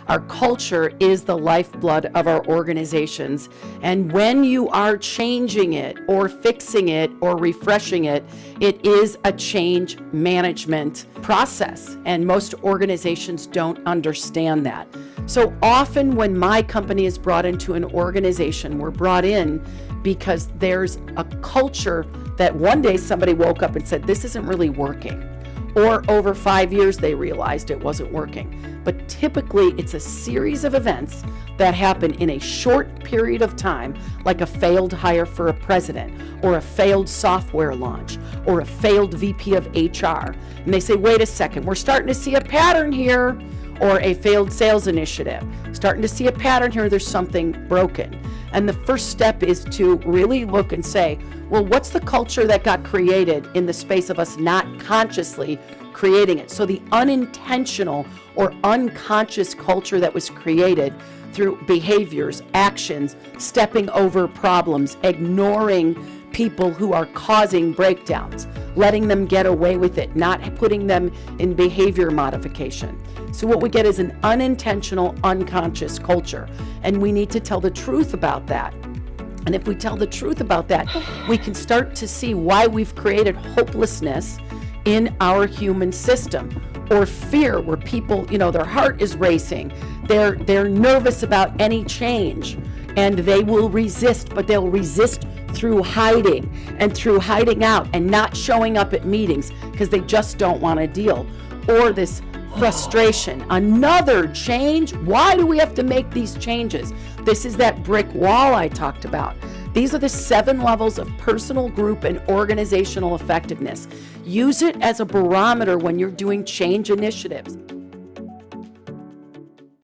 Our culture is the lifeblood of our organizations. And when you are changing it or fixing it or refreshing it, it is a change management process. And most organizations don't understand that. So often when my company is brought into an organization, we're brought in because there's a culture that one day somebody woke up and said, this isn't really working. Or over 5 years, they realized it wasn't working. But typically, it's a series of events that happen in a short period of time, like a failed hire for a president, or a failed software launch, or a failed VP of HR. And they say, wait a second, we're starting to see a pattern here, or a failed sales initiative. Starting to see a pattern here, there's something broken. And the first step is to really look and say, well, what's the culture that got created in the space of us not consciously creating it? So the unintentional or unconscious culture that was created through behaviors, actions, stepping over problems, ignoring people who are causing breakdowns, letting them get away with it, not putting them in behavior modification. So what we get is an unintentional, unconscious culture, and we need to tell the truth about that. And if we tell the truth about that, we can start to see why we've created hopelessness in our human system, or fear, where people, their heart is racing, they're nervous about any change, and they will resist, but they'll resist through hiding and through hiding out and not showing up at meetings because they just don't want to deal. Or this frustration, another change. Why do we have to make these changes? This is that brick wall I talked about. These are the 7 levels of personal, group, and organizational effectiveness. Use it as a barometer when you're doing change initiatives.